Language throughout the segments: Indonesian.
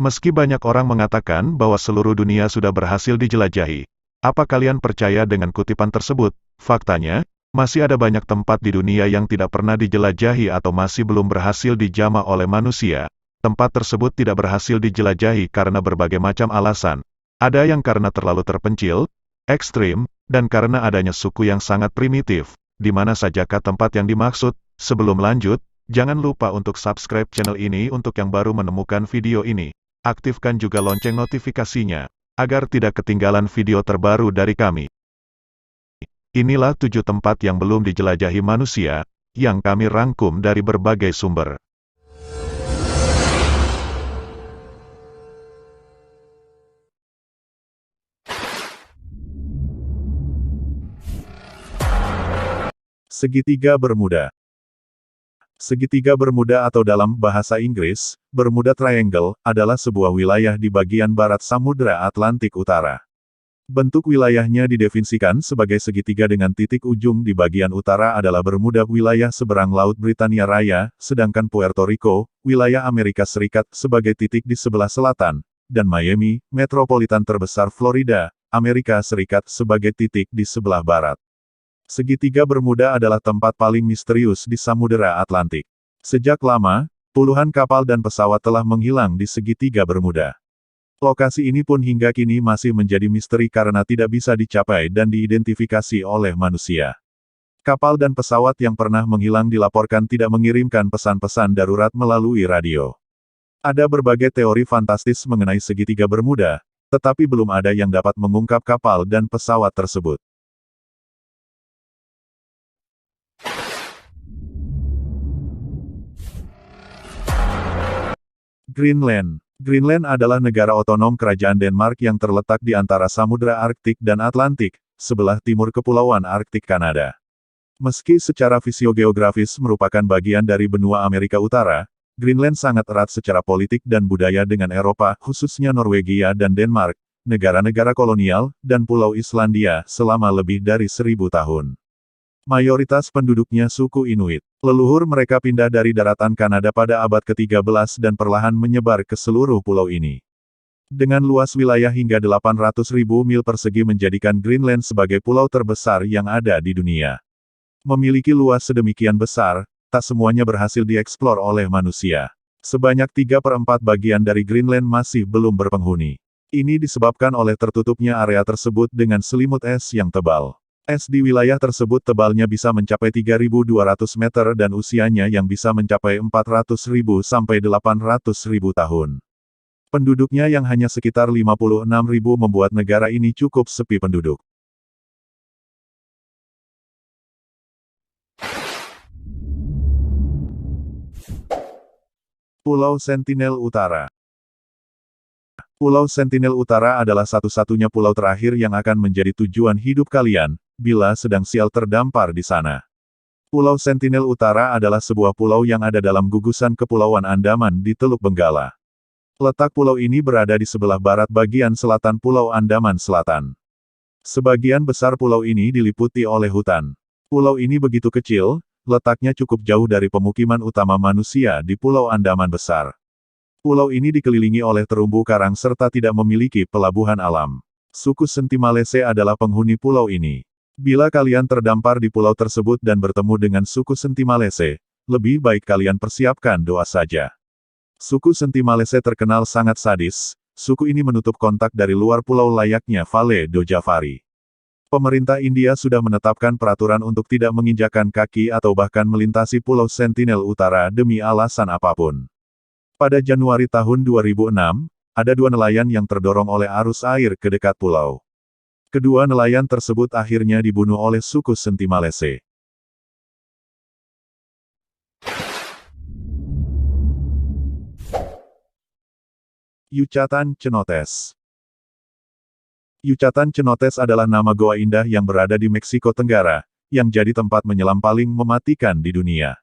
Meski banyak orang mengatakan bahwa seluruh dunia sudah berhasil dijelajahi, apa kalian percaya dengan kutipan tersebut? Faktanya, masih ada banyak tempat di dunia yang tidak pernah dijelajahi atau masih belum berhasil dijamah oleh manusia. Tempat tersebut tidak berhasil dijelajahi karena berbagai macam alasan. Ada yang karena terlalu terpencil, ekstrim, dan karena adanya suku yang sangat primitif. Di mana sajakah tempat yang dimaksud? Sebelum lanjut, jangan lupa untuk subscribe channel ini untuk yang baru menemukan video ini. Aktifkan juga lonceng notifikasinya, agar tidak ketinggalan video terbaru dari kami. Inilah 7 tempat yang belum dijelajahi manusia, yang kami rangkum dari berbagai sumber. Segitiga Bermuda. Segitiga Bermuda atau dalam bahasa Inggris, Bermuda Triangle, adalah sebuah wilayah di bagian barat Samudra Atlantik Utara. Bentuk wilayahnya didefinisikan sebagai segitiga dengan titik ujung di bagian utara adalah Bermuda, wilayah seberang Laut Britania Raya, sedangkan Puerto Rico, wilayah Amerika Serikat, sebagai titik di sebelah selatan, dan Miami, metropolitan terbesar Florida, Amerika Serikat, sebagai titik di sebelah barat. Segitiga Bermuda adalah tempat paling misterius di Samudera Atlantik. Sejak lama, puluhan kapal dan pesawat telah menghilang di Segitiga Bermuda. Lokasi ini pun hingga kini masih menjadi misteri karena tidak bisa dicapai dan diidentifikasi oleh manusia. Kapal dan pesawat yang pernah menghilang dilaporkan tidak mengirimkan pesan-pesan darurat melalui radio. Ada berbagai teori fantastis mengenai Segitiga Bermuda, tetapi belum ada yang dapat mengungkap kapal dan pesawat tersebut. Greenland. Greenland adalah negara otonom kerajaan Denmark yang terletak di antara Samudra Arktik dan Atlantik, sebelah timur Kepulauan Arktik Kanada. Meski secara fisiogeografis merupakan bagian dari benua Amerika Utara, Greenland sangat erat secara politik dan budaya dengan Eropa, khususnya Norwegia dan Denmark, negara-negara kolonial, dan Pulau Islandia selama lebih dari 1000 tahun. Mayoritas penduduknya suku Inuit. Leluhur mereka pindah dari daratan Kanada pada abad ke-13 dan perlahan menyebar ke seluruh pulau ini. Dengan luas wilayah hingga 800.000 mil persegi menjadikan Greenland sebagai pulau terbesar yang ada di dunia. Memiliki luas sedemikian besar, tak semuanya berhasil dieksplor oleh manusia. Sebanyak 3/4 bagian dari Greenland masih belum berpenghuni. Ini disebabkan oleh tertutupnya area tersebut dengan selimut es yang tebal. Es di wilayah tersebut tebalnya bisa mencapai 3.200 meter dan usianya yang bisa mencapai 400.000 sampai 800.000 tahun. Penduduknya yang hanya sekitar 56.000 membuat negara ini cukup sepi penduduk. Pulau Sentinel Utara. Pulau Sentinel Utara adalah satu-satunya pulau terakhir yang akan menjadi tujuan hidup kalian, bila sedang sial terdampar di sana. Pulau Sentinel Utara adalah sebuah pulau yang ada dalam gugusan Kepulauan Andaman di Teluk Benggala. Letak pulau ini berada di sebelah barat bagian selatan Pulau Andaman Selatan. Sebagian besar pulau ini diliputi oleh hutan. Pulau ini begitu kecil, letaknya cukup jauh dari pemukiman utama manusia di Pulau Andaman Besar. Pulau ini dikelilingi oleh terumbu karang serta tidak memiliki pelabuhan alam. Suku Sentimalese adalah penghuni pulau ini. Bila kalian terdampar di pulau tersebut dan bertemu dengan suku Sentimalese, lebih baik kalian persiapkan doa saja. Suku Sentimalese terkenal sangat sadis, suku ini menutup kontak dari luar pulau layaknya Vale do Javari. Pemerintah India sudah menetapkan peraturan untuk tidak menginjakkan kaki atau bahkan melintasi Pulau Sentinel Utara demi alasan apapun. Pada Januari tahun 2006, ada 2 nelayan yang terdorong oleh arus air ke dekat pulau. Kedua nelayan tersebut akhirnya dibunuh oleh suku Sentimalese. Yucatan Cenotes. Yucatan Cenotes adalah nama goa indah yang berada di Meksiko Tenggara, yang jadi tempat menyelam paling mematikan di dunia.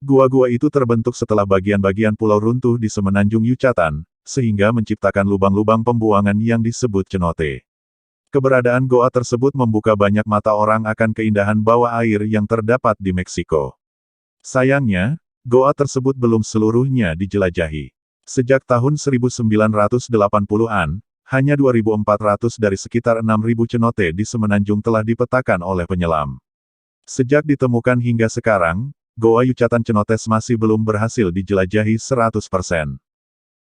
Gua-gua itu terbentuk setelah bagian-bagian pulau runtuh di semenanjung Yucatan, sehingga menciptakan lubang-lubang pembuangan yang disebut cenote. Keberadaan goa tersebut membuka banyak mata orang akan keindahan bawah air yang terdapat di Meksiko. Sayangnya, goa tersebut belum seluruhnya dijelajahi. Sejak tahun 1980-an, hanya 2.400 dari sekitar 6.000 cenote di semenanjung telah dipetakan oleh penyelam. Sejak ditemukan hingga sekarang, Goa Yucatan Cenotes masih belum berhasil dijelajahi 100%.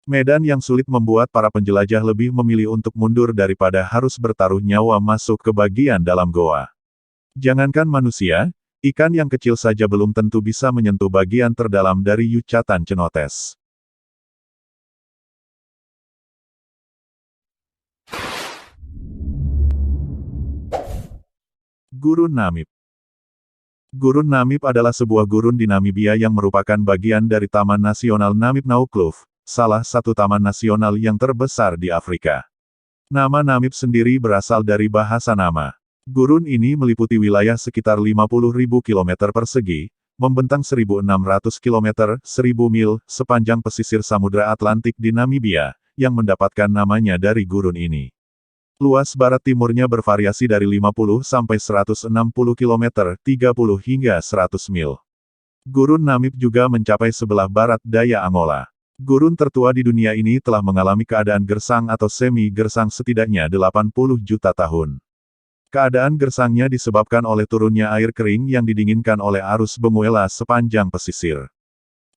Medan yang sulit membuat para penjelajah lebih memilih untuk mundur daripada harus bertaruh nyawa masuk ke bagian dalam goa. Jangankan manusia, ikan yang kecil saja belum tentu bisa menyentuh bagian terdalam dari Yucatan Cenotes. Gurun Namib. Gurun Namib adalah sebuah gurun di Namibia yang merupakan bagian dari Taman Nasional Namib Naukluft, salah satu taman nasional yang terbesar di Afrika. Nama Namib sendiri berasal dari bahasa nama. Gurun ini meliputi wilayah sekitar 50.000 km persegi, membentang 1.600 km, 1.000 mil, sepanjang pesisir Samudra Atlantik di Namibia, yang mendapatkan namanya dari gurun ini. Luas barat timurnya bervariasi dari 50 sampai 160 km, 30 hingga 100 mil. Gurun Namib juga mencapai sebelah barat daya Angola. Gurun tertua di dunia ini telah mengalami keadaan gersang atau semi-gersang setidaknya 80 juta tahun. Keadaan gersangnya disebabkan oleh turunnya air kering yang didinginkan oleh arus Benguela sepanjang pesisir.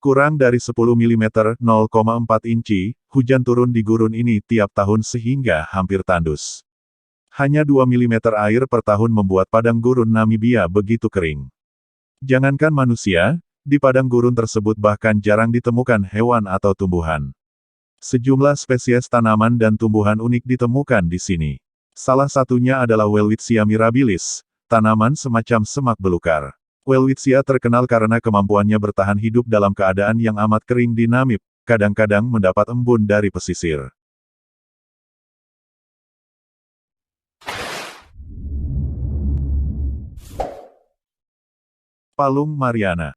Kurang dari 10 mm, 0,4 inci, hujan turun di gurun ini tiap tahun sehingga hampir tandus. Hanya 2 mm air per tahun membuat padang gurun Namibia begitu kering. Jangankan manusia, di padang gurun tersebut bahkan jarang ditemukan hewan atau tumbuhan. Sejumlah spesies tanaman dan tumbuhan unik ditemukan di sini. Salah satunya adalah Welwitschia mirabilis, tanaman semacam semak belukar. Welwitschia terkenal karena kemampuannya bertahan hidup dalam keadaan yang amat kering di Namib, kadang-kadang mendapat embun dari pesisir. Palung Mariana.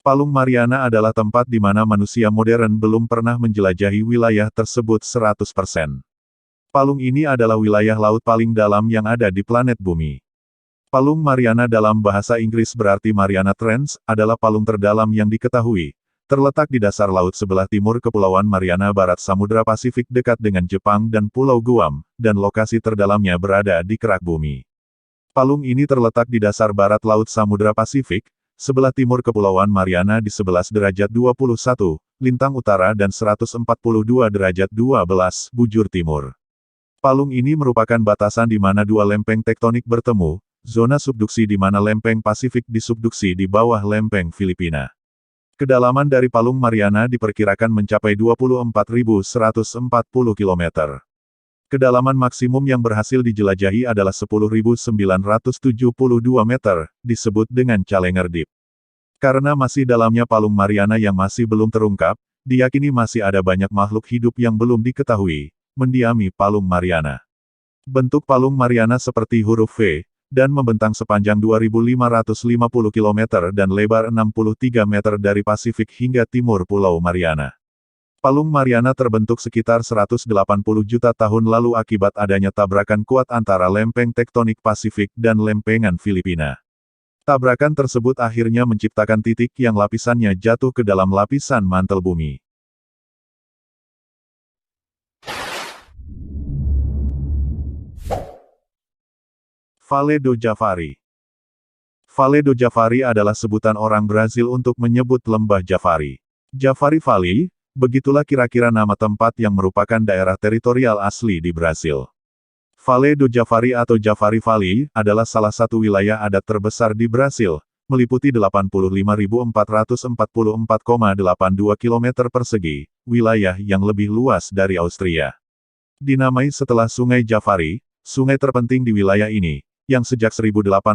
Palung Mariana adalah tempat di mana manusia modern belum pernah menjelajahi wilayah tersebut 100%. Palung ini adalah wilayah laut paling dalam yang ada di planet Bumi. Palung Mariana dalam bahasa Inggris berarti Mariana Trench, adalah palung terdalam yang diketahui. Terletak di dasar laut sebelah timur Kepulauan Mariana Barat Samudra Pasifik dekat dengan Jepang dan Pulau Guam, dan lokasi terdalamnya berada di kerak bumi. Palung ini terletak di dasar barat Laut Samudra Pasifik, sebelah timur Kepulauan Mariana di 11 derajat 21, lintang utara dan 142 derajat 12, bujur timur. Palung ini merupakan batasan di mana dua lempeng tektonik bertemu, zona subduksi di mana lempeng Pasifik disubduksi di bawah lempeng Filipina. Kedalaman dari Palung Mariana diperkirakan mencapai 24.140 km. Kedalaman maksimum yang berhasil dijelajahi adalah 10.972 meter, disebut dengan Challenger Deep. Karena masih dalamnya Palung Mariana yang masih belum terungkap, diyakini masih ada banyak makhluk hidup yang belum diketahui, mendiami Palung Mariana. Bentuk Palung Mariana seperti huruf V, dan membentang sepanjang 2.550 km dan lebar 63 meter dari Pasifik hingga timur Pulau Mariana. Palung Mariana terbentuk sekitar 180 juta tahun lalu akibat adanya tabrakan kuat antara lempeng tektonik Pasifik dan lempengan Filipina. Tabrakan tersebut akhirnya menciptakan titik yang lapisannya jatuh ke dalam lapisan mantel bumi. Vale do Javari. Vale do Javari adalah sebutan orang Brazil untuk menyebut lembah Javari. Javari Valley, begitulah kira-kira nama tempat yang merupakan daerah teritorial asli di Brasil. Vale do Javari atau Javari Valley, adalah salah satu wilayah adat terbesar di Brasil, meliputi 85.444,82 km persegi, wilayah yang lebih luas dari Austria. Dinamai setelah Sungai Javari, sungai terpenting di wilayah ini, yang sejak 1851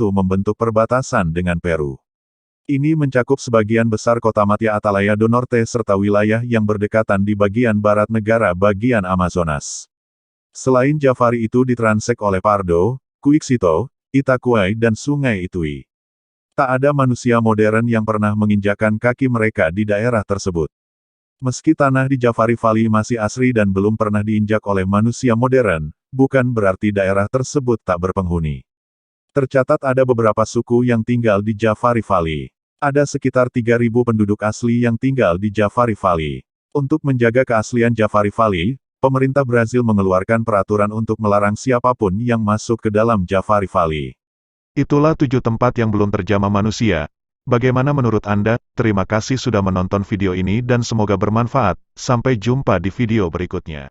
membentuk perbatasan dengan Peru. Ini mencakup sebagian besar kota Matia Atalaya do Norte serta wilayah yang berdekatan di bagian barat negara bagian Amazonas. Selain Javari itu ditranssek oleh Pardo, Cuiixito, Itaquai dan Sungai Itui. Tak ada manusia modern yang pernah menginjakkan kaki mereka di daerah tersebut. Meski tanah di Javari Valley masih asri dan belum pernah diinjak oleh manusia modern, bukan berarti daerah tersebut tak berpenghuni. Tercatat ada beberapa suku yang tinggal di Javari Valley. Ada sekitar 3.000 penduduk asli yang tinggal di Javari Valley. Untuk menjaga keaslian Javari Valley, pemerintah Brazil mengeluarkan peraturan untuk melarang siapapun yang masuk ke dalam Javari Valley. Itulah 7 tempat yang belum terjamah manusia. Bagaimana menurut Anda? Terima kasih sudah menonton video ini dan semoga bermanfaat. Sampai jumpa di video berikutnya.